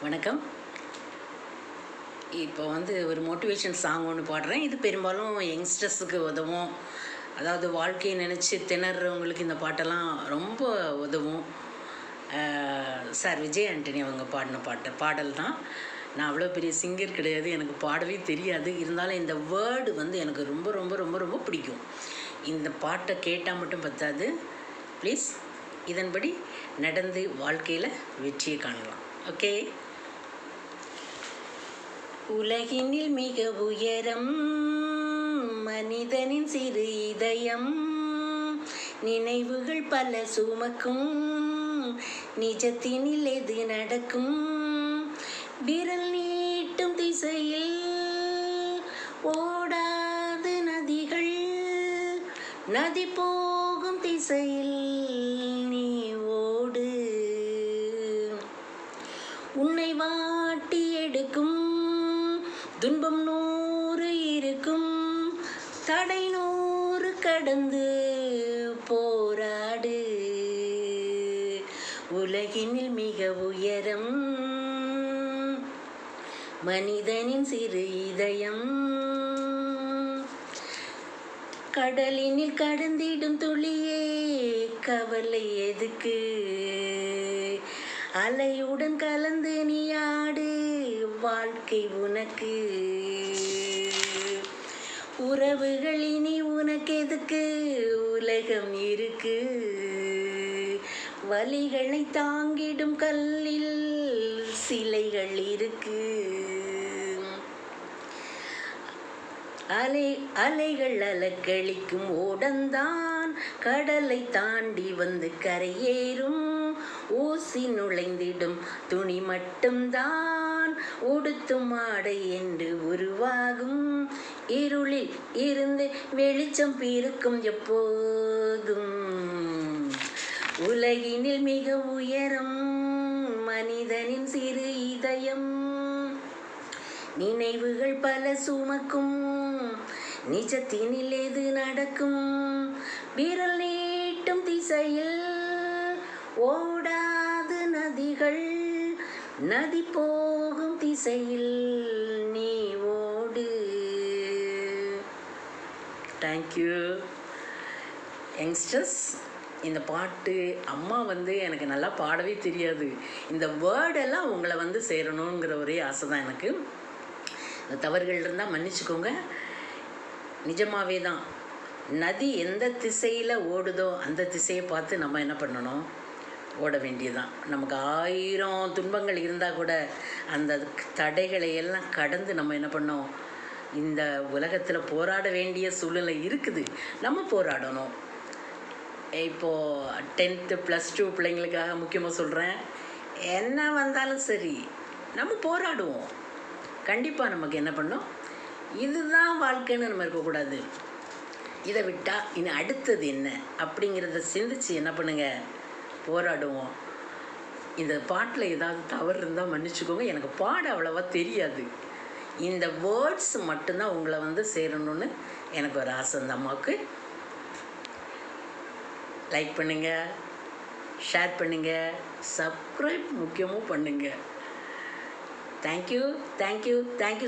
வணக்கம். இப்போ ஒரு மோட்டிவேஷன் சாங் ஒன்று பாடுறேன். இது பெரும்பாலும் யங்ஸ்டர்ஸுக்கு உதவும். அதாவது வாழ்க்கையை நினச்சி திணறவங்களுக்கு இந்த பாட்டெல்லாம் ரொம்ப உதவும். சார் விஜய் ஆண்டனி அவங்க பாடின பாடல் தான். நான் அவ்வளோ பெரிய சிங்கர் கிடையாது, எனக்கு பாடவே தெரியாது. இருந்தாலும் இந்த வேர்டு எனக்கு ரொம்ப ரொம்ப ரொம்ப ரொம்ப பிடிக்கும். இந்த பாட்டை கேட்டால் மட்டும் பத்தாது, ப்ளீஸ் இதன்படி நடந்து வாழ்க்கையில் வெற்றியை காணலாம். ஓகே. உலகினில் மிக உயரம் மனிதனின் சிறு இதயம், நினைவுகள் பல சுமக்கும், நிஜத்தினில் எது நடக்கும், விரல் நீட்டும் திசையில் ஓடாது நதிகள், நதி போகும் திசையில் நீ ஓடு, உன்னை வாட்டி எடுக்கும் துன்பம் 100 இருக்கும், தடை 100 கடந்து போராடு, உலகினில் மிக உயரம் மனிதனின் சிறு இதயம், கடலினில் கடந்திடும் துளியே கவலை எதுக்கு, அலையுடன் கலந்து நீ ஆடு, வாழ்க்கை உனக்கு, உறவுகள் இனி உனக்கு எதுக்கு, உலகம் இருக்கு, வலிகளை தாங்கிடும் கல்லில் சிலைகள் இருக்கு, அலைகள் அலக்களிக்கும் ஓடந்தான் கடலை தாண்டி வந்து கரையேறும், ஊசி நுழைந்திடும் துணி மட்டும்தான் உடுத்தும் ஆடை என்று உருவாகும், இருளில் இருந்து வெளிச்சம் பிறக்கும் எப்போதும், உலகினில் மிக உயரம் மனிதனின் சிறு இதயம், நினைவுகள் பல சுமக்கும், நிஜத்தினில் எது நடக்கும், விரல் நீட்டும் திசையில் ஓடாது நதிகள், நதி போகும் திசையில் நீ ஓடு. Thank you youngsters. இந்த பாட்டு அம்மா எனக்கு நல்லா பாடவே தெரியாது. இந்த வேர்டெல்லாம் உங்களை சேரணுங்கிற ஒரே ஆசை தான் எனக்கு. இந்த தவறுகள் இருந்தால் மன்னிச்சுக்கோங்க. நிஜமாகவே தான் நதி எந்த திசையில் ஓடுதோ அந்த திசையை பார்த்து நம்ம என்ன பண்ணணும், ஓட வேண்டியதுதான். நமக்கு 1000 துன்பங்கள் இருந்தால் கூட அந்த தடைகளை எல்லாம் கடந்து நம்ம என்ன பண்ணோம், இந்த உலகத்தில் போராட வேண்டிய சூழ்நிலை இருக்குது, நம்ம போராடணும். இப்போது 10th +2 பிள்ளைங்களுக்காக முக்கியமாக சொல்கிறேன், என்ன வந்தாலும் சரி நம்ம போராடுவோம். கண்டிப்பாக நமக்கு என்ன பண்ணோம், இதுதான் வாழ்க்கைன்னு நம்ம இருக்கக்கூடாது. இதை விட்டால் இனி அடுத்தது என்ன அப்படிங்கிறத சிந்திச்சு என்ன பண்ணுங்கள், போராடுவோம். இந்த பாட்டில் ஏதாவது தவறு இருந்தால் மன்னிச்சுக்கோங்க, எனக்கு பாட அவ்வளோவா தெரியாது. இந்த வேர்ட்ஸ் மட்டும்தான் உங்களை சேரணும்னு எனக்கு ஒரு ஆசை. அந்த அம்மாவுக்கு லைக் பண்ணுங்கள், ஷேர் பண்ணுங்கள், சப்ஸ்கிரைப் முக்கியமும் பண்ணுங்கள். Thank you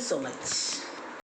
so much.